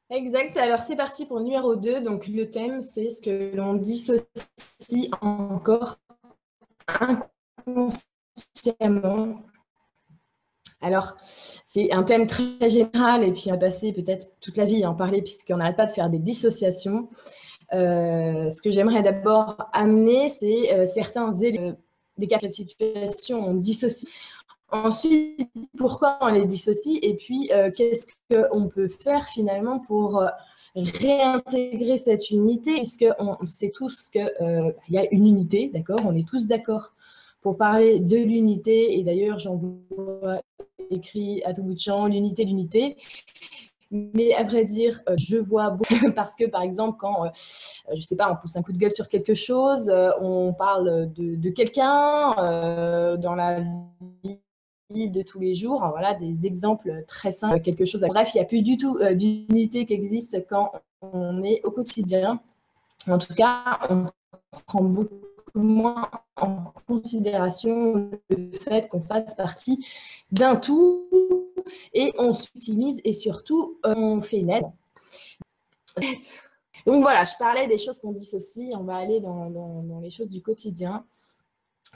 Exact. Alors, c'est parti pour le numéro 2. Donc, le thème, c'est ce que l'on dissocie encore inconsciemment. Alors, c'est un thème très général et puis on va passer peut-être toute la vie à en parler puisqu'on n'arrête pas de faire des dissociations. Ce que j'aimerais d'abord amener, c'est certains éléments des cas de situation on dissocie. Ensuite, pourquoi on les dissocie et puis qu'est-ce qu'on peut faire finalement pour réintégrer cette unité, puisqu'on sait tous qu'il y a une unité, d'accord? On est tous d'accord pour parler de l'unité, et d'ailleurs, j'en vois écrit à tout bout de champ, l'unité, l'unité. Mais à vrai dire, je vois beaucoup, parce que par exemple, quand, je sais pas, on pousse un coup de gueule sur quelque chose, on parle de quelqu'un dans la vie de tous les jours, hein, voilà, des exemples très simples, quelque chose. Bref, il n'y a plus du tout d'unité qui existe quand on est au quotidien. En tout cas, on prend beaucoup moins en considération le fait qu'on fasse partie d'un tout et on s'optimise et surtout on fait net. Donc voilà, je parlais des choses qu'on dissocie, on va aller dans les choses du quotidien.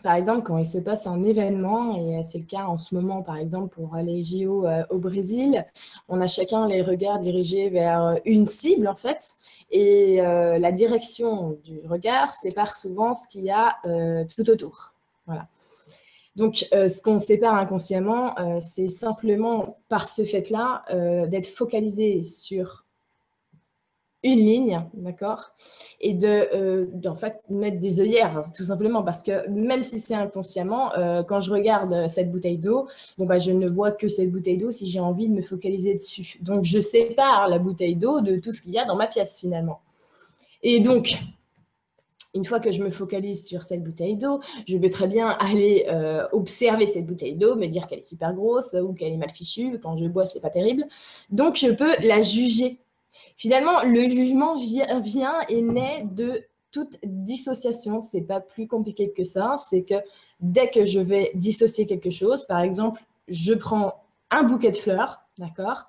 Par exemple, quand il se passe un événement, et c'est le cas en ce moment, par exemple, pour les JO au Brésil, on a chacun les regards dirigés vers une cible, en fait, et la direction du regard sépare souvent ce qu'il y a tout autour. Voilà. Donc, ce qu'on sépare inconsciemment, c'est simplement par ce fait-là d'être focalisé sur une ligne, d'accord, et en fait mettre des œillères, tout simplement, parce que même si c'est inconsciemment, quand je regarde cette bouteille d'eau, bon, bah, je ne vois que cette bouteille d'eau si j'ai envie de me focaliser dessus. Donc je sépare la bouteille d'eau de tout ce qu'il y a dans ma pièce finalement. Et donc, une fois que je me focalise sur cette bouteille d'eau, je peux très bien aller observer cette bouteille d'eau, me dire qu'elle est super grosse ou qu'elle est mal fichue. Quand je bois, c'est pas terrible. Donc, je peux la juger. Finalement, le jugement vient et naît de toute dissociation. C'est pas plus compliqué que ça. C'est que dès que je vais dissocier quelque chose, par exemple, je prends un bouquet de fleurs, d'accord?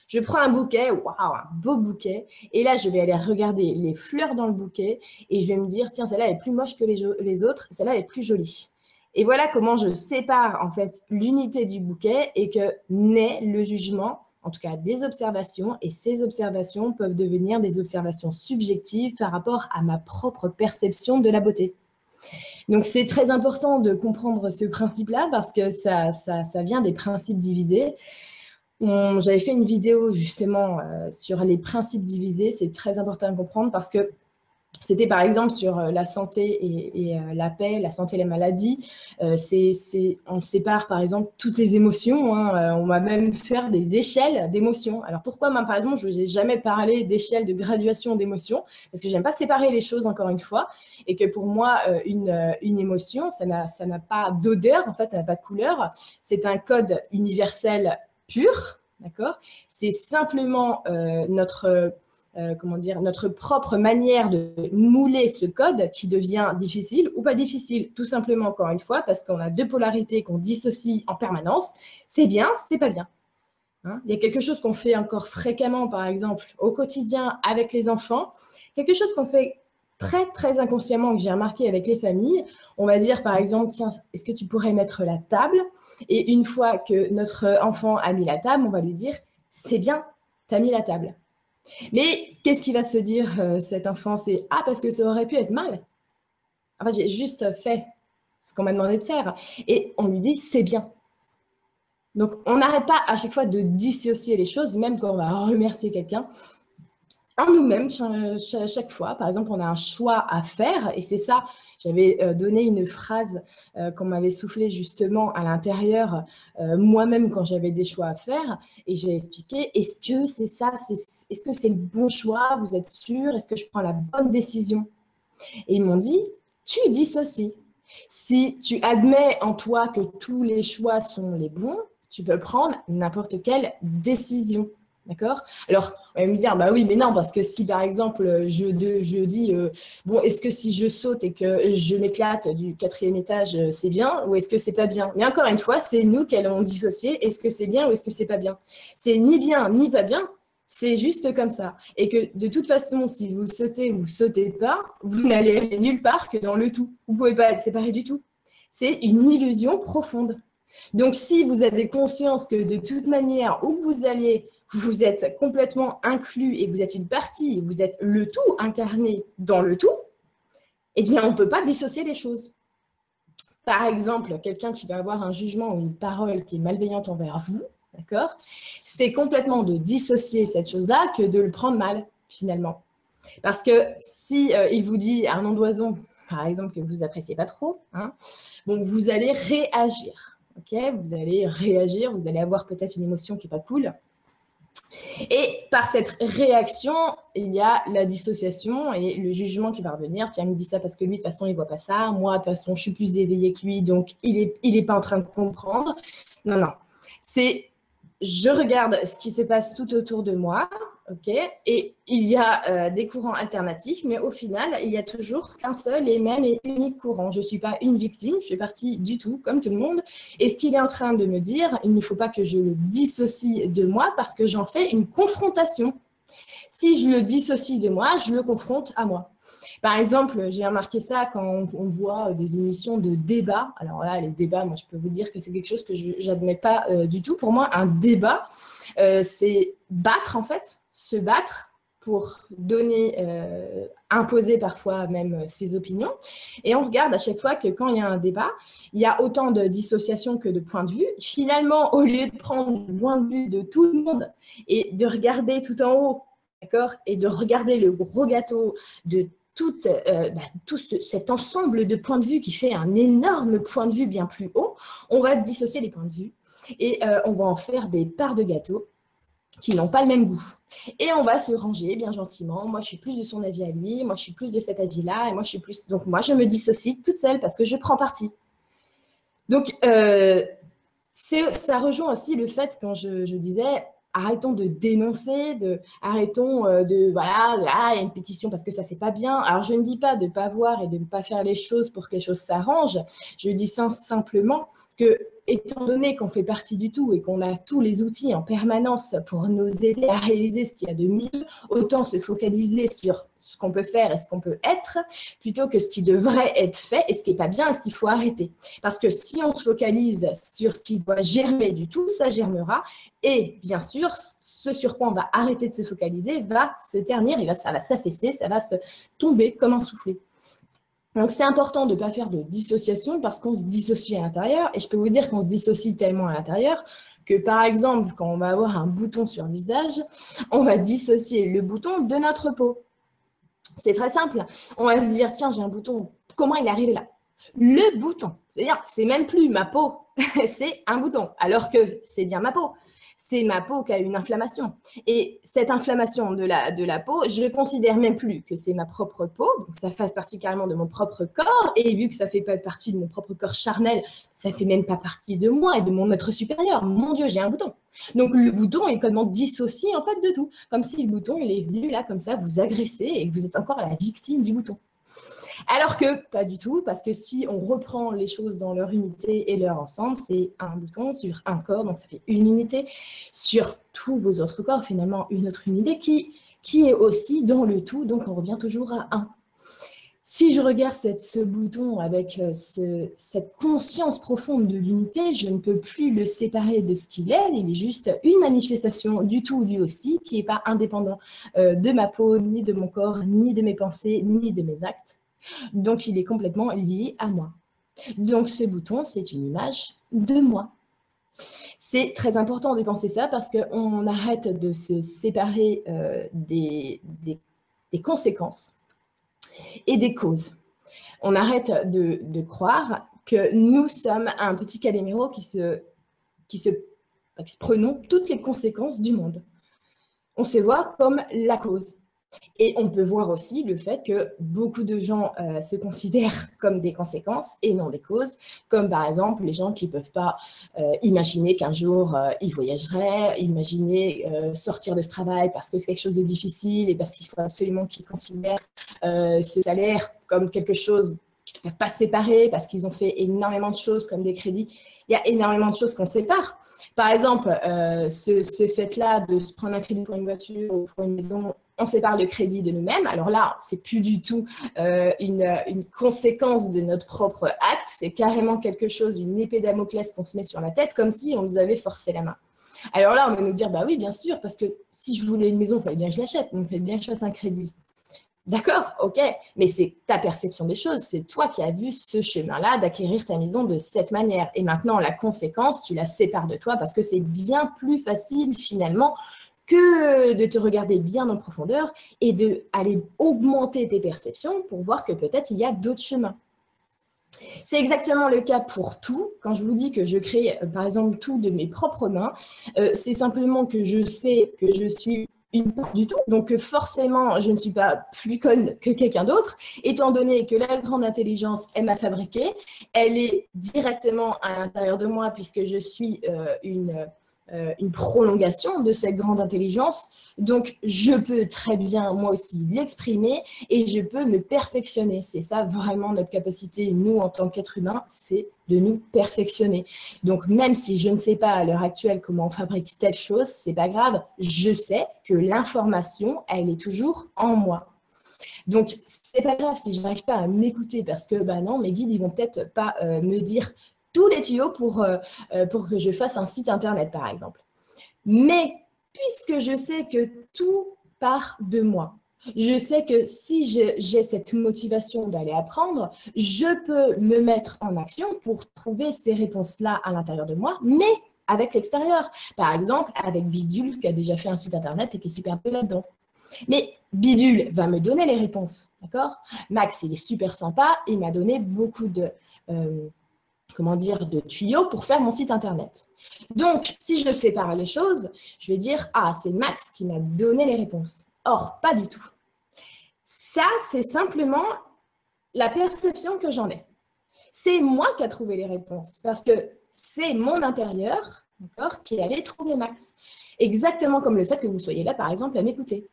Je prends un bouquet, waouh, un beau bouquet, et là, je vais aller regarder les fleurs dans le bouquet, et je vais me dire, tiens, celle-là, elle est plus moche que les autres, celle-là, elle est plus jolie. Et voilà comment je sépare, en fait, l'unité du bouquet, et que naît le jugement, en tout cas des observations, et ces observations peuvent devenir des observations subjectives par rapport à ma propre perception de la beauté. Donc, c'est très important de comprendre ce principe-là, parce que ça vient des principes divisés. J'avais fait une vidéo justement sur les principes divisés. C'est très important à comprendre parce que c'était par exemple sur la santé et la paix, la santé et la maladie. On sépare par exemple toutes les émotions, hein. On va même faire des échelles d'émotions. Alors pourquoi, moi, par exemple, je n'ai jamais parlé d'échelle de graduation d'émotions? Parce que j'aime pas séparer les choses, encore une fois, et que pour moi, une émotion, ça n'a pas d'odeur, en fait, ça n'a pas de couleur. C'est un code universel pur, d'accord? C'est simplement comment dire, notre propre manière de mouler ce code qui devient difficile ou pas difficile, tout simplement, encore une fois, parce qu'on a deux polarités qu'on dissocie en permanence. C'est bien, c'est pas bien. Hein, il y a quelque chose qu'on fait encore fréquemment, par exemple, au quotidien avec les enfants, quelque chose qu'on fait très, très inconsciemment, que j'ai remarqué avec les familles. On va dire, par exemple, tiens, est-ce que tu pourrais mettre la table? Et une fois que notre enfant a mis la table, on va lui dire, c'est bien, tu as mis la table. Mais qu'est-ce qui va se dire cet enfant? C'est ah, parce que ça aurait pu être mal. En fait, j'ai juste fait ce qu'on m'a demandé de faire. Et on lui dit c'est bien. Donc on n'arrête pas à chaque fois de dissocier les choses, même quand on va remercier quelqu'un, en nous-mêmes chaque fois. Par exemple, on a un choix à faire et c'est ça. J'avais donné une phrase qu'on m'avait soufflée justement à l'intérieur moi-même quand j'avais des choix à faire et j'ai expliqué est-ce que c'est ça, est-ce que c'est le bon choix, vous êtes sûr, est-ce que je prends la bonne décision? Et ils m'ont dit tu dissocies. Si tu admets en toi que tous les choix sont les bons, tu peux prendre n'importe quelle décision. D'accord? Alors, on va me dire, bah oui, mais non, parce que si par exemple, je dis, bon, est-ce que si je saute et que je m'éclate du quatrième étage, c'est bien ou est-ce que c'est pas bien? Mais encore une fois, c'est nous qui allons dissocier, est-ce que c'est bien ou est-ce que c'est pas bien? C'est ni bien ni pas bien, C'est juste comme ça. Et que de toute façon, si vous sautez ou vous sautez pas, vous n'allez aller nulle part que dans le tout. Vous ne pouvez pas être séparés du tout. C'est une illusion profonde. Donc, si vous avez conscience que de toute manière, où vous allez, vous êtes complètement inclus et vous êtes une partie, vous êtes le tout incarné dans le tout, eh bien, on ne peut pas dissocier les choses. Par exemple, quelqu'un qui va avoir un jugement ou une parole qui est malveillante envers vous, d'accord, c'est complètement de dissocier cette chose-là que de le prendre mal, finalement. Parce que si il vous dit un nom d'oiseau, par exemple, que vous appréciez pas trop, hein, bon, vous allez réagir. Okay, vous allez réagir, vous allez avoir peut-être une émotion qui n'est pas cool. Et par cette réaction, il y a la dissociation et le jugement qui va revenir. Tiens, il me dit ça parce que lui, de toute façon, il ne voit pas ça. Moi, de toute façon, je suis plus éveillée que lui, donc il est pas en train de comprendre. Non, non. C'est je regarde ce qui se passe tout autour de moi, ok, et il y a des courants alternatifs, mais au final, il y a toujours qu'un seul et même et unique courant. Je ne suis pas une victime, je fais partie du tout, comme tout le monde. Et ce qu'il est en train de me dire, il ne faut pas que je le dissocie de moi parce que j'en fais une confrontation. Si je le dissocie de moi, je le confronte à moi. Par exemple, j'ai remarqué ça quand on voit des émissions de débat. Alors là, les débats, moi, je peux vous dire que c'est quelque chose que je n'admets pas du tout. Pour moi, un débat, c'est battre, en fait, se battre pour donner, imposer parfois même ses opinions. Et on regarde à chaque fois que quand il y a un débat, il y a autant de dissociation que de points de vue. Finalement, au lieu de prendre le point de vue de tout le monde et de regarder tout en haut, d'accord, et de regarder le gros gâteau de tout cet ensemble de points de vue qui fait un énorme point de vue bien plus haut, on va dissocier les points de vue et on va en faire des parts de gâteau qui n'ont pas le même goût. Et on va se ranger bien gentiment. Moi, je suis plus de son avis à lui, moi, je suis plus de cet avis-là, et moi, je suis plus... Donc, moi, je me dissocie toute seule parce que je prends parti. Donc, ça rejoint aussi le fait, quand je disais, arrêtons de dénoncer, arrêtons voilà, il y a une pétition parce que ça, c'est pas bien. Alors, je ne dis pas de ne pas voir et de ne pas faire les choses pour que les choses s'arrangent. Je dis simplement que, étant donné qu'on fait partie du tout et qu'on a tous les outils en permanence pour nous aider à réaliser ce qu'il y a de mieux, autant se focaliser sur ce qu'on peut faire et ce qu'on peut être, plutôt que ce qui devrait être fait et ce qui n'est pas bien et ce qu'il faut arrêter. Parce que si on se focalise sur ce qui doit germer du tout, ça germera. Et bien sûr, ce sur quoi on va arrêter de se focaliser va se ternir, ça va s'affaisser, ça va se tomber comme un soufflet. Donc, c'est important de ne pas faire de dissociation parce qu'on se dissocie à l'intérieur. Et je peux vous dire qu'on se dissocie tellement à l'intérieur que, par exemple, quand on va avoir un bouton sur le visage, on va dissocier le bouton de notre peau. C'est très simple. On va se dire, tiens, j'ai un bouton. Comment il est arrivé là? Le bouton. C'est-à-dire, c'est même plus ma peau. C'est un bouton. Alors que c'est bien ma peau. C'est ma peau qui a une inflammation. Et cette inflammation de la peau, je ne considère même plus que c'est ma propre peau, donc ça fait partie carrément de mon propre corps, et vu que ça ne fait pas partie de mon propre corps charnel, ça ne fait même pas partie de moi et de mon être supérieur. Mon Dieu, j'ai un bouton. Donc le bouton est complètement dissocié en fait de tout. Comme si le bouton, il est venu là comme ça, vous agresser, et que vous êtes encore la victime du bouton. Alors que pas du tout, parce que si on reprend les choses dans leur unité et leur ensemble, c'est un bouton sur un corps, donc ça fait une unité, sur tous vos autres corps, finalement une autre unité qui est aussi dans le tout, donc on revient toujours à un. Si je regarde ce bouton avec cette conscience profonde de l'unité, je ne peux plus le séparer de ce qu'il est, il est juste une manifestation du tout lui aussi, qui n'est pas indépendant de ma peau, ni de mon corps, ni de mes pensées, ni de mes actes. Donc, il est complètement lié à moi. Donc, ce bouton, c'est une image de moi. C'est très important de penser ça parce qu'on arrête de se séparer des conséquences et des causes. On arrête de croire que nous sommes un petit caléméro qui prenons toutes les conséquences du monde. On se voit comme la cause. Et on peut voir aussi le fait que beaucoup de gens se considèrent comme des conséquences et non des causes, comme par exemple les gens qui ne peuvent pas imaginer qu'un jour ils voyageraient, imaginer sortir de ce travail parce que c'est quelque chose de difficile et parce qu'il faut absolument qu'ils considèrent ce salaire comme quelque chose ne peuvent pas se séparer parce qu'ils ont fait énormément de choses comme des crédits. Il y a énormément de choses qu'on sépare. Par exemple, ce fait-là de se prendre un crédit pour une voiture ou pour une maison, on sépare le crédit de nous-mêmes. Alors là, c'est plus du tout une conséquence de notre propre acte. C'est carrément quelque chose, une épée Damoclès qu'on se met sur la tête, comme si on nous avait forcé la main. Alors là, on va nous dire, bah oui, bien sûr, parce que si je voulais une maison, il fallait bien que je l'achète, donc il fallait bien que je fasse un crédit. D'accord, ok, mais c'est ta perception des choses, c'est toi qui as vu ce chemin-là d'acquérir ta maison de cette manière. Et maintenant, la conséquence, tu la sépares de toi parce que c'est bien plus facile finalement que de te regarder bien en profondeur et d'aller augmenter tes perceptions pour voir que peut-être il y a d'autres chemins. C'est exactement le cas pour tout. Quand je vous dis que je crée, par exemple, tout de mes propres mains, c'est simplement que je sais que je suis une part du tout. Donc, forcément, je ne suis pas plus conne que quelqu'un d'autre, étant donné que la grande intelligence, elle m'a fabriquée. Elle est directement à l'intérieur de moi puisque je suis une prolongation de cette grande intelligence. Donc, je peux très bien, moi aussi, l'exprimer et je peux me perfectionner. C'est ça vraiment notre capacité, nous, en tant qu'êtres humains, c'est de nous perfectionner. Donc, même si je ne sais pas à l'heure actuelle comment on fabrique telle chose, c'est pas grave. Je sais que l'information, elle est toujours en moi. Donc, c'est pas grave si je n'arrive pas à m'écouter parce que, bah non, mes guides, ils vont peut-être pas me dire tous les tuyaux pour que je fasse un site internet, par exemple. Mais puisque je sais que tout part de moi, je sais que si j'ai cette motivation d'aller apprendre, je peux me mettre en action pour trouver ces réponses-là à l'intérieur de moi, mais avec l'extérieur. Par exemple, avec Bidule, qui a déjà fait un site internet et qui est super peu là-dedans. Mais Bidule va me donner les réponses, d'accord? Max, il est super sympa, il m'a donné beaucoup de tuyaux pour faire mon site internet. Donc, si je sépare les choses, je vais dire, ah, c'est Max qui m'a donné les réponses. Or, pas du tout. Ça, c'est simplement la perception que j'en ai. C'est moi qui a trouvé les réponses parce que c'est mon intérieur, d'accord, qui est allé trouver Max. Exactement comme le fait que vous soyez là, par exemple, à m'écouter.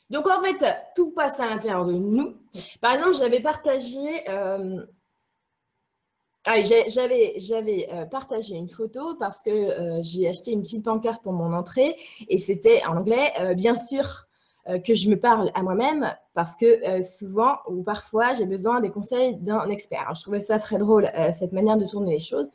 Donc, en fait, tout passe à l'intérieur de nous. Par exemple, j'avais partagé... j'avais partagé une photo parce que j'ai acheté une petite pancarte pour mon entrée et c'était en anglais, bien sûr que je me parle à moi-même parce que souvent ou parfois j'ai besoin des conseils d'un expert. Alors, je trouvais ça très drôle, cette manière de tourner les choses.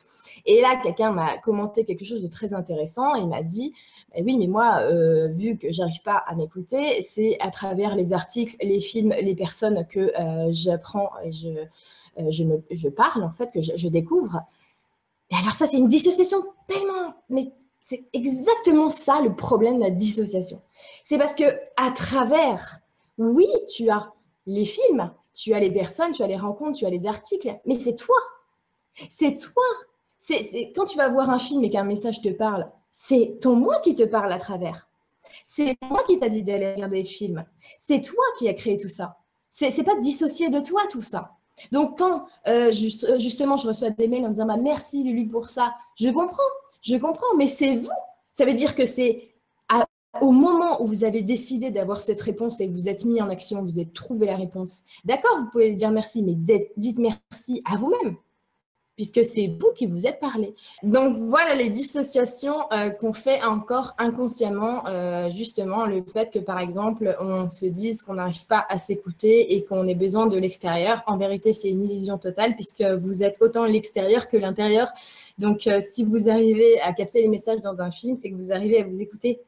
Et là, quelqu'un m'a commenté quelque chose de très intéressant et il m'a dit, eh oui, mais moi, vu que j'arrive pas à m'écouter, c'est à travers les articles, les films, les personnes que j'apprends et je parle, en fait, que je découvre. Et alors ça, c'est une dissociation tellement... Mais c'est exactement ça le problème de la dissociation. C'est parce que à travers, oui, tu as les films, tu as les personnes, tu as les rencontres, tu as les articles, mais c'est toi. C'est toi. Quand tu vas voir un film et qu'un message te parle, c'est ton moi qui te parle à travers. C'est moi qui t'a dit d'aller regarder le film. C'est toi qui as créé tout ça. C'est pas dissocié de toi tout ça. Donc quand justement je reçois des mails en disant bah, merci Lulu pour ça, je comprends, mais c'est vous. Ça veut dire que c'est au moment où vous avez décidé d'avoir cette réponse et que vous êtes mis en action, vous avez trouvé la réponse. D'accord, vous pouvez dire merci, mais dites merci à vous-même puisque c'est vous qui vous êtes parlé. Donc voilà les dissociations qu'on fait encore inconsciemment, justement le fait que par exemple on se dise qu'on n'arrive pas à s'écouter et qu'on ait besoin de l'extérieur. En vérité c'est une illusion totale puisque vous êtes autant l'extérieur que l'intérieur. Donc si vous arrivez à capter les messages dans un film, c'est que vous arrivez à vous écouter.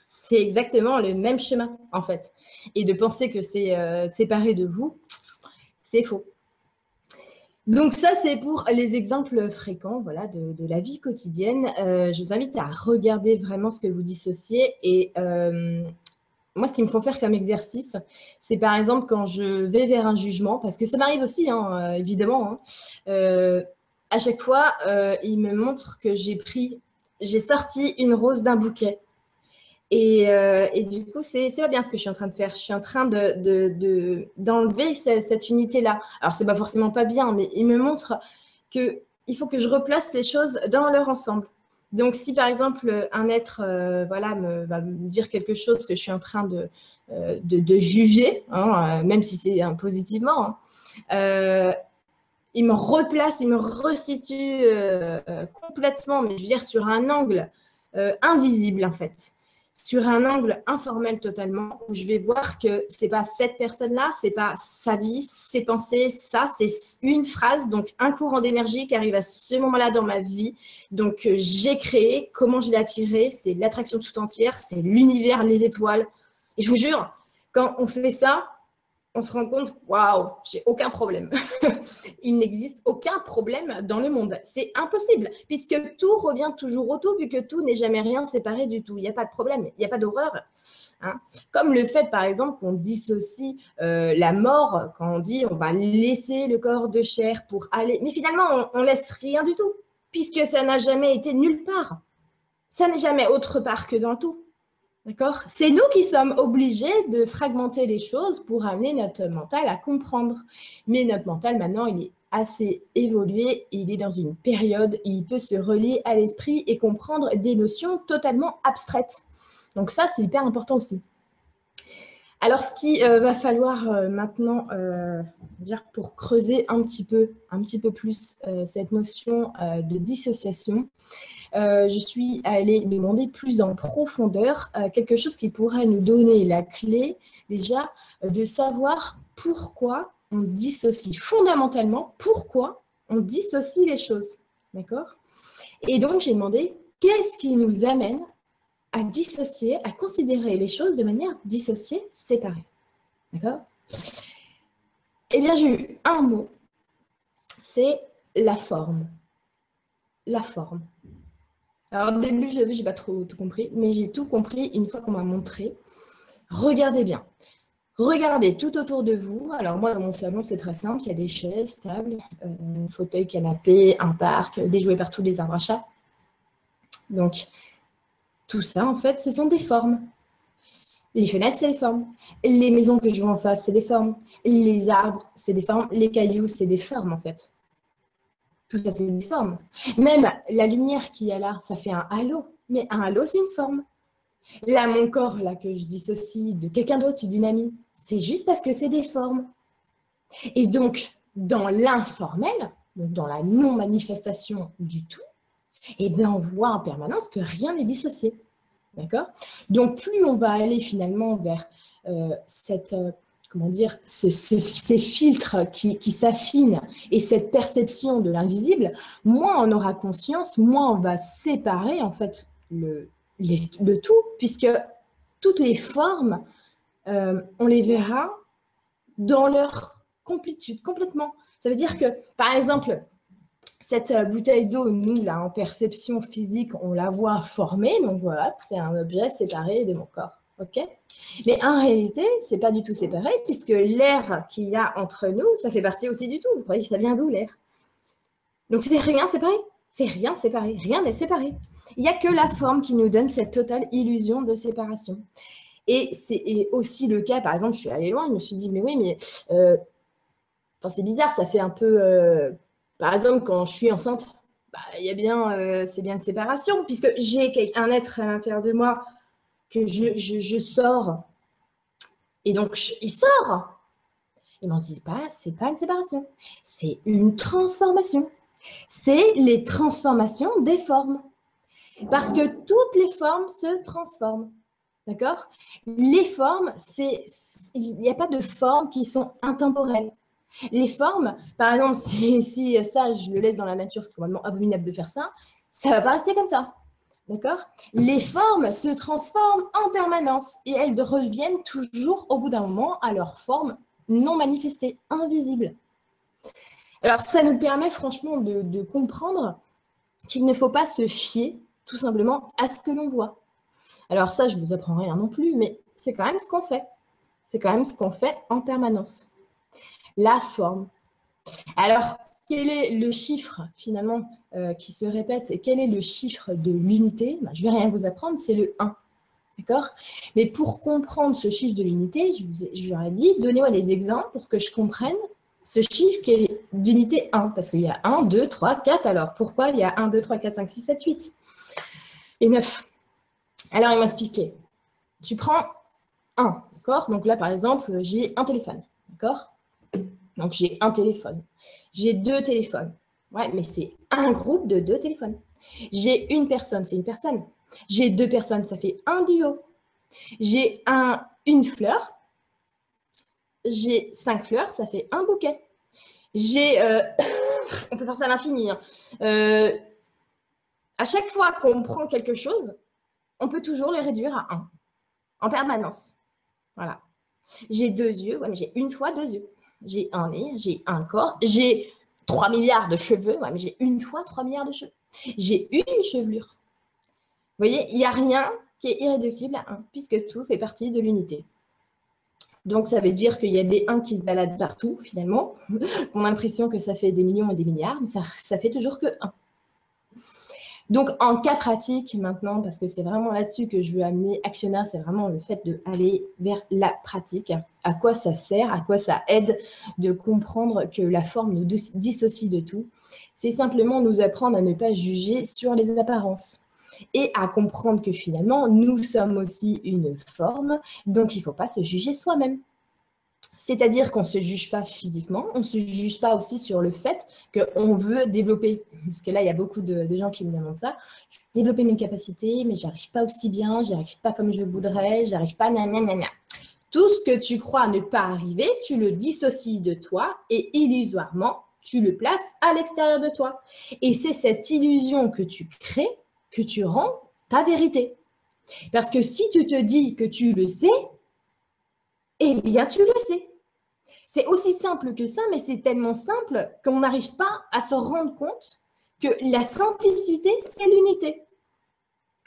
C'est exactement le même chemin en fait. Et de penser que c'est séparé de vous, c'est faux. Donc ça, c'est pour les exemples fréquents voilà, de la vie quotidienne. Je vous invite à regarder vraiment ce que vous dissociez. Et moi, ce qui me faut faire comme exercice, c'est par exemple quand je vais vers un jugement, parce que ça m'arrive aussi, hein, évidemment. Hein, à chaque fois, il me montre que j'ai sorti une rose d'un bouquet. Et du coup, c'est pas bien ce que je suis en train de faire. Je suis en train d'enlever cette unité-là. Alors, c'est pas forcément pas bien, mais il me montre qu'il faut que je replace les choses dans leur ensemble. Donc, si par exemple, un être voilà, va me dire quelque chose que je suis en train de juger, hein, même si c'est positivement, hein, il me replace, il me resitue complètement, mais je veux dire sur un angle invisible en fait, sur un angle informel totalement, où je vais voir que c'est pas cette personne-là, c'est pas sa vie, ses pensées, ça, c'est une phrase, donc un courant d'énergie qui arrive à ce moment-là dans ma vie, donc j'ai créé, comment je l'ai attiré, c'est l'attraction tout entière, c'est l'univers, les étoiles, et je vous jure, quand on fait ça, on se rend compte, waouh, j'ai aucun problème. Il n'existe aucun problème dans le monde. C'est impossible, puisque tout revient toujours au tout, vu que tout n'est jamais rien séparé du tout. Il n'y a pas de problème, il n'y a pas d'horreur. Hein. Comme le fait, par exemple, qu'on dissocie la mort, quand on dit on va laisser le corps de chair pour aller. Mais finalement, on laisse rien du tout, puisque ça n'a jamais été nulle part. Ça n'est jamais autre part que dans le tout. D'accord? C'est nous qui sommes obligés de fragmenter les choses pour amener notre mental à comprendre. Mais notre mental, maintenant, il est assez évolué, il est dans une période, il peut se relier à l'esprit et comprendre des notions totalement abstraites. Donc ça, c'est hyper important aussi. Alors, ce qu'il va falloir maintenant dire pour creuser un petit peu plus cette notion de dissociation, je suis allée demander plus en profondeur quelque chose qui pourrait nous donner la clé déjà de savoir pourquoi on dissocie, fondamentalement, pourquoi on dissocie les choses. D'accord? Et donc, j'ai demandé qu'est-ce qui nous amène à dissocier, à considérer les choses de manière dissociée, séparée. D'accord? Eh bien, j'ai eu un mot, c'est la forme. La forme. Alors, au début, je n'ai pas trop tout compris, mais j'ai tout compris une fois qu'on m'a montré. Regardez bien. Regardez tout autour de vous. Alors, moi, dans mon salon, c'est très simple. Il y a des chaises, tables, fauteuils, canapés, un parc, des jouets partout, des arbres à chat. Donc, tout ça, en fait, ce sont des formes. Les fenêtres, c'est des formes. Les maisons que je vois en face, c'est des formes. Les arbres, c'est des formes. Les cailloux, c'est des formes, en fait. Tout ça, c'est des formes. Même la lumière qu'il y a là, ça fait un halo. Mais un halo, c'est une forme. Là, mon corps, là, que je dissocie de quelqu'un d'autre, d'une amie, c'est juste parce que c'est des formes. Et donc, dans l'informel, dans la non-manifestation du tout, eh bien, on voit en permanence que rien n'est dissocié. D'accord? Donc, plus on va aller finalement vers comment dire, ces filtres qui s'affinent et cette perception de l'invisible, moins on aura conscience, moins on va séparer en fait le tout, puisque toutes les formes, on les verra dans leur complétude, complètement. Ça veut dire que, par exemple, cette bouteille d'eau, nous, là, en perception physique, on la voit formée, donc voilà, c'est un objet séparé de mon corps, ok? Mais en réalité, c'est pas du tout séparé, puisque l'air qu'il y a entre nous, ça fait partie aussi du tout. Vous croyez que ça vient d'où, l'air? Donc, c'est rien séparé. C'est rien séparé. Rien n'est séparé. Il n'y a que la forme qui nous donne cette totale illusion de séparation. Et c'est aussi le cas, par exemple, je suis allée loin, je me suis dit, mais oui, mais c'est bizarre, ça fait un peu... par exemple, quand je suis enceinte, bah, c'est bien une séparation, puisque j'ai un être à l'intérieur de moi que je sors, et donc il sort. Et on ne dit pas, c'est pas une séparation, c'est une transformation. C'est les transformations des formes. Parce que toutes les formes se transforment. D'accord? Les formes, il n'y a pas de formes qui sont intemporelles. Les formes, par exemple, si ça, je le laisse dans la nature, c'est complètement abominable de faire ça, ça ne va pas rester comme ça. D'accord? Les formes se transforment en permanence et elles reviennent toujours au bout d'un moment à leur forme non manifestée, invisible. Alors, ça nous permet franchement de comprendre qu'il ne faut pas se fier tout simplement à ce que l'on voit. Alors ça, je ne vous apprends rien non plus, mais c'est quand même ce qu'on fait. C'est quand même ce qu'on fait en permanence. La forme. Alors, quel est le chiffre finalement qui se répète et quel est le chiffre de l'unité? Je ne vais rien vous apprendre, c'est le 1. D'accord? Mais pour comprendre ce chiffre de l'unité, je leur ai dit, donnez-moi des exemples pour que je comprenne ce chiffre qui est d'unité 1. Parce qu'il y a 1, 2, 3, 4. Alors, pourquoi il y a 1, 2, 3, 4, 5, 6, 7, 8? et 9. Alors, il m'a expliqué. Tu prends un, d'accord? Donc là, par exemple, j'ai un téléphone, d'accord? Donc, j'ai un téléphone. J'ai 2 téléphones. Ouais, mais c'est un groupe de 2 téléphones. J'ai une personne, c'est une personne. J'ai 2 personnes, ça fait un duo. J'ai une fleur. J'ai 5 fleurs, ça fait un bouquet. J'ai... on peut faire ça à l'infini. Hein. À chaque fois qu'on prend quelque chose, on peut toujours le réduire à 1, en permanence. Voilà. J'ai 2 yeux, ouais, mais j'ai une fois 2 yeux. J'ai un nez, j'ai un corps, j'ai 3 milliards de cheveux, ouais, mais j'ai une fois 3 milliards de cheveux. J'ai une chevelure. Vous voyez, il n'y a rien qui est irréductible à 1, puisque tout fait partie de l'unité. Donc, ça veut dire qu'il y a des 1 qui se baladent partout, finalement. On a l'impression que ça fait des millions et des milliards, mais ça fait toujours que 1. Donc, en cas pratique maintenant, parce que c'est vraiment là-dessus que je veux amener Actionneur, c'est vraiment le fait d'aller vers la pratique. À quoi ça sert, à quoi ça aide de comprendre que la forme nous dissocie de tout. C'est simplement nous apprendre à ne pas juger sur les apparences et à comprendre que finalement, nous sommes aussi une forme, donc il ne faut pas se juger soi-même. C'est-à-dire qu'on ne se juge pas physiquement, on ne se juge pas aussi sur le fait qu'on veut développer. Parce que là, il y a beaucoup de gens qui me demandent ça. Je veux développer mes capacités, mais j'arrive pas aussi bien, j'arrive pas comme je voudrais, j'arrive pas, nanana. Tout ce que tu crois ne pas arriver, tu le dissocies de toi et illusoirement, tu le places à l'extérieur de toi. Et c'est cette illusion que tu crées, que tu rends ta vérité. Parce que si tu te dis que tu le sais, eh bien, tu le sais. C'est aussi simple que ça, mais c'est tellement simple qu'on n'arrive pas à se rendre compte que la simplicité, c'est l'unité.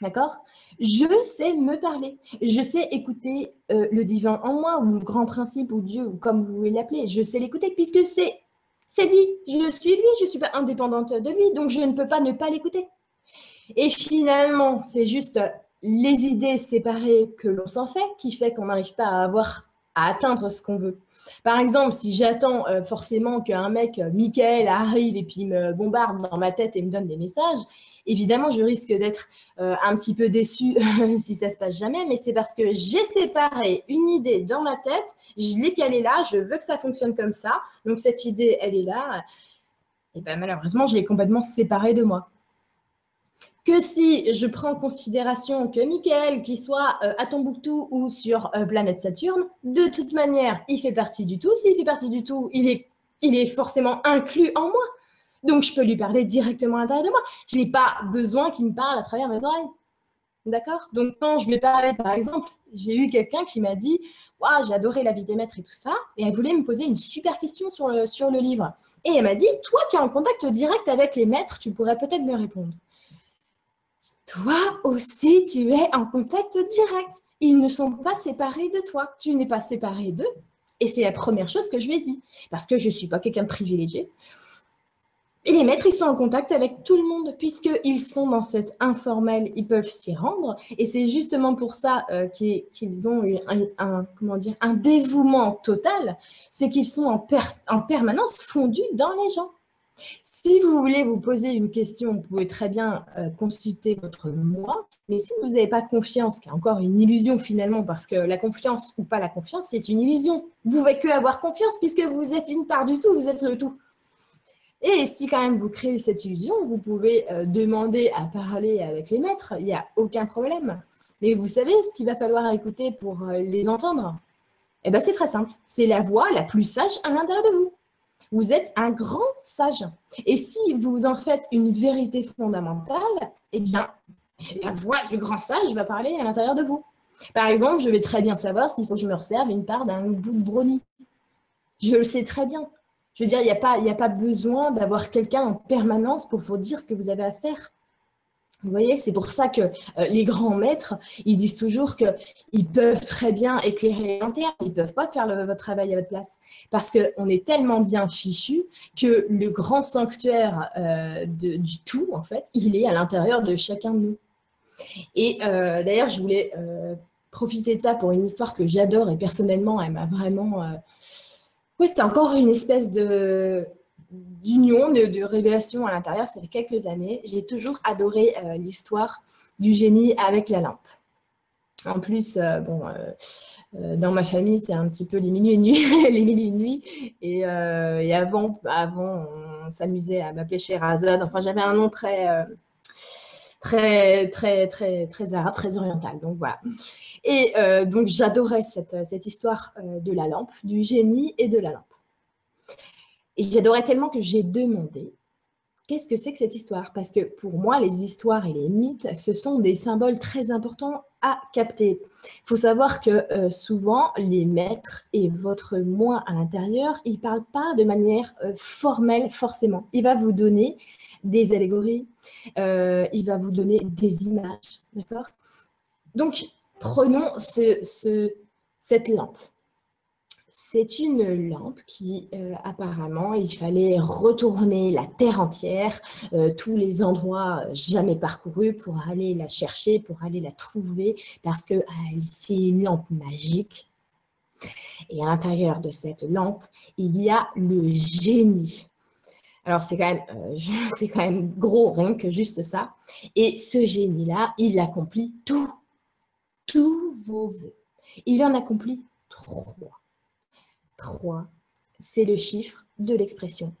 D'accord? Je sais me parler. Je sais écouter le divin en moi, ou le grand principe, ou Dieu, ou comme vous voulez l'appeler. Je sais l'écouter, puisque c'est lui. Je suis lui, je ne suis pas indépendante de lui, donc je ne peux pas ne pas l'écouter. Et finalement, c'est juste les idées séparées que l'on s'en fait qu'on n'arrive pas à atteindre ce qu'on veut. Par exemple, si j'attends forcément qu'un mec, Michael, arrive et puis me bombarde dans ma tête et me donne des messages, évidemment, je risque d'être un petit peu déçue si ça se passe jamais, mais c'est parce que j'ai séparé une idée dans ma tête, je l'ai calée là, je veux que ça fonctionne comme ça, donc cette idée, elle est là, et ben malheureusement, je l'ai complètement séparée de moi. Que si je prends en considération que Michael, qu'il soit à Tombouctou ou sur planète Saturne, de toute manière, il fait partie du tout. S'il fait partie du tout, il est forcément inclus en moi. Donc, je peux lui parler directement à l'intérieur de moi. Je n'ai pas besoin qu'il me parle à travers mes oreilles. D'accord? Donc, quand je lui ai parlé, par exemple, j'ai eu quelqu'un qui m'a dit « Waouh, j'ai adoré La vie des maîtres et tout ça. » Et elle voulait me poser une super question sur le livre. Et elle m'a dit « Toi qui es en contact direct avec les maîtres, tu pourrais peut-être me répondre. » Toi aussi, tu es en contact direct. Ils ne sont pas séparés de toi. Tu n'es pas séparé d'eux. Et c'est la première chose que je lui ai dit. Parce que je ne suis pas quelqu'un de privilégié. Et les maîtres, ils sont en contact avec tout le monde, puisqu'ils sont dans cet informel, ils peuvent s'y rendre. Et c'est justement pour ça qu'ils ont eu un dévouement total. C'est qu'ils sont en permanence fondus dans les gens. Si vous voulez vous poser une question, vous pouvez très bien consulter votre moi, mais si vous n'avez pas confiance, qui est encore une illusion finalement, parce que la confiance ou pas la confiance, c'est une illusion. Vous ne pouvez que avoir confiance puisque vous êtes une part du tout, vous êtes le tout. Et si quand même vous créez cette illusion, vous pouvez demander à parler avec les maîtres, il n'y a aucun problème. Mais vous savez ce qu'il va falloir écouter pour les entendre? Eh bien c'est très simple, c'est la voix la plus sage à l'intérieur de vous. Vous êtes un grand sage. Et si vous en faites une vérité fondamentale, eh bien, la voix du grand sage va parler à l'intérieur de vous. Par exemple, je vais très bien savoir s'il faut que je me resserve une part d'un bout de brownie. Je le sais très bien. Je veux dire, il n'y a pas besoin d'avoir quelqu'un en permanence pour vous dire ce que vous avez à faire. Vous voyez, c'est pour ça que les grands maîtres, ils disent toujours qu'ils peuvent très bien éclairer l'interne, ils ne peuvent pas faire votre travail à votre place. Parce qu'on est tellement bien fichu que le grand sanctuaire du tout, en fait, il est à l'intérieur de chacun de nous. Et d'ailleurs, je voulais profiter de ça pour une histoire que j'adore et personnellement, elle m'a vraiment... Oui, c'était encore une espèce d'union, de révélation à l'intérieur, ça fait quelques années. J'ai toujours adoré l'histoire du génie avec la lampe. En plus, dans ma famille, c'est un petit peu les minuit et nuit, les minuit et nuit. Et avant, on s'amusait à m'appeler Sherazade. Enfin, j'avais un nom très arabe, très oriental. Donc voilà. Et donc j'adorais cette histoire de la lampe, du génie et de la lampe. Et j'adorais tellement que j'ai demandé qu'est-ce que c'est que cette histoire? Parce que pour moi, les histoires et les mythes, ce sont des symboles très importants à capter. Il faut savoir que souvent, les maîtres et votre moi à l'intérieur, ils ne parlent pas de manière formelle forcément. Il va vous donner des allégories, il va vous donner des images, d'accord? Donc, prenons cette lampe. C'est une lampe qui, apparemment, il fallait retourner la terre entière, tous les endroits jamais parcourus pour aller la chercher, pour aller la trouver, parce que c'est une lampe magique. Et à l'intérieur de cette lampe, il y a le génie. Alors, c'est quand même gros, rien que juste ça. Et ce génie-là, il accomplit tous vos vœux. Il en accomplit 3. 3, c'est le chiffre de l'expression.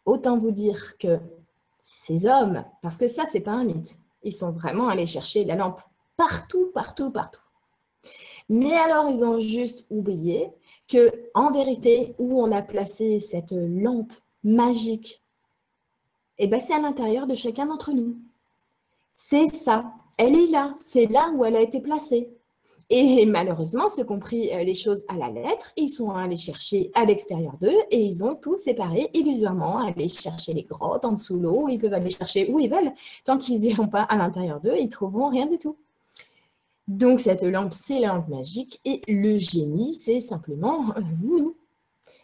Autant vous dire que ces hommes, parce que ça, c'est pas un mythe, ils sont vraiment allés chercher la lampe partout, partout, partout. Mais alors, ils ont juste oublié que, en vérité, où on a placé cette lampe magique, eh ben, c'est à l'intérieur de chacun d'entre nous. C'est ça. Elle est là. C'est là où elle a été placée. Et malheureusement, ceux qui ont pris les choses à la lettre, ils sont allés chercher à l'extérieur d'eux et ils ont tout séparé illusoirement, aller chercher les grottes en dessous de l'eau, ils peuvent aller chercher où ils veulent. Tant qu'ils n'iront pas à l'intérieur d'eux, ils ne trouveront rien du tout. Donc cette lampe, c'est la lampe magique et le génie, c'est simplement nous.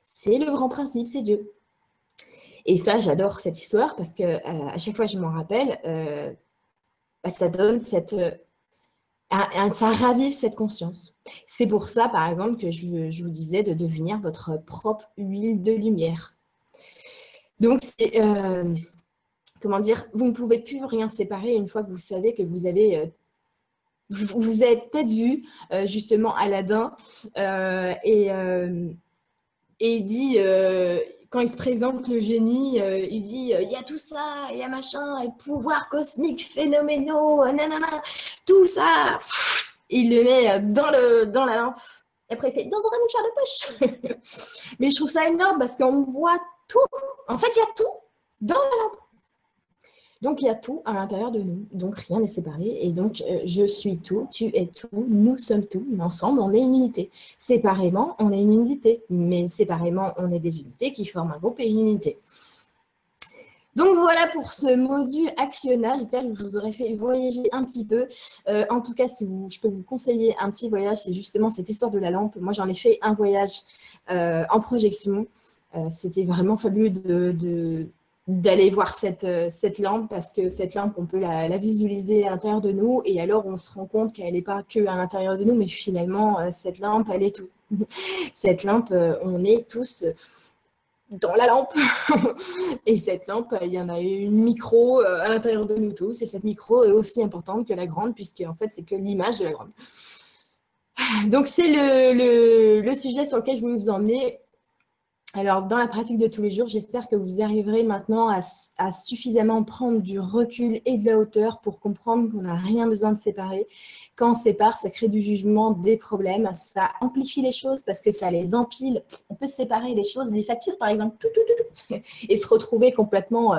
C'est le grand principe, c'est Dieu. Et ça, j'adore cette histoire parce que à chaque fois que je m'en rappelle, ça donne ça ravive cette conscience. C'est pour ça, par exemple, que je vous disais de devenir votre propre huile de lumière. Donc, comment dire, vous ne pouvez plus rien séparer une fois que vous savez que vous avez... vous avez peut-être vu, justement, Aladdin, et il dit... quand il se présente le génie, il dit il y a tout ça, il y a machin, et pouvoirs cosmiques phénoménaux, nanana, tout ça. Il le met dans la lampe. Et après, il fait dans votre mouchoir de poche. Mais je trouve ça énorme parce qu'on voit tout. En fait, il y a tout dans la lampe. Donc, il y a tout à l'intérieur de nous. Donc, rien n'est séparé. Et donc, je suis tout, tu es tout, nous sommes tout. Mais ensemble, on est une unité. Séparément, on est une unité. Mais séparément, on est des unités qui forment un groupe et une unité. Donc, voilà pour ce module Actiona. J'espère que je vous aurai fait voyager un petit peu. En tout cas, si je peux vous conseiller un petit voyage, c'est justement cette histoire de la lampe. Moi, j'en ai fait un voyage en projection. C'était vraiment fabuleux d'aller voir cette lampe parce que cette lampe, on peut la visualiser à l'intérieur de nous et alors on se rend compte qu'elle n'est pas que à l'intérieur de nous, mais finalement, cette lampe, elle est tout. Cette lampe, on est tous dans la lampe. Et cette lampe, il y en a une micro à l'intérieur de nous tous et cette micro est aussi importante que la grande puisque en fait, c'est que l'image de la grande. Donc, c'est le sujet sur lequel je voulais vous emmener. Alors, dans la pratique de tous les jours, j'espère que vous arriverez maintenant à suffisamment prendre du recul et de la hauteur pour comprendre qu'on n'a rien besoin de séparer. Quand on sépare, ça crée du jugement, des problèmes, ça amplifie les choses parce que ça les empile. On peut séparer les choses, les factures par exemple, et se retrouver complètement...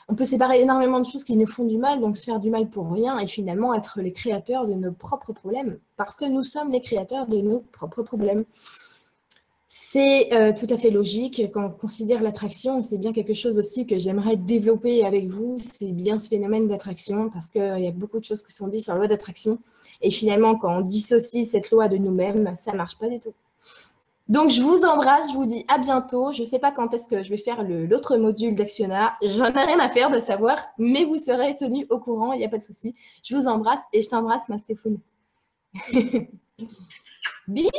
on peut séparer énormément de choses qui nous font du mal, donc se faire du mal pour rien et finalement être les créateurs de nos propres problèmes parce que nous sommes les créateurs de nos propres problèmes. C'est tout à fait logique quand on considère l'attraction. C'est bien quelque chose aussi que j'aimerais développer avec vous. C'est bien ce phénomène d'attraction parce qu'il y a beaucoup de choses qui sont dites sur la loi d'attraction. Et finalement, quand on dissocie cette loi de nous-mêmes, ça ne marche pas du tout. Donc, je vous embrasse. Je vous dis à bientôt. Je ne sais pas quand est-ce que je vais faire l'autre module d'Actiona. J'en ai rien à faire de savoir, mais vous serez tenus au courant. Il n'y a pas de souci. Je vous embrasse et je t'embrasse, ma Stéphane. Bisous!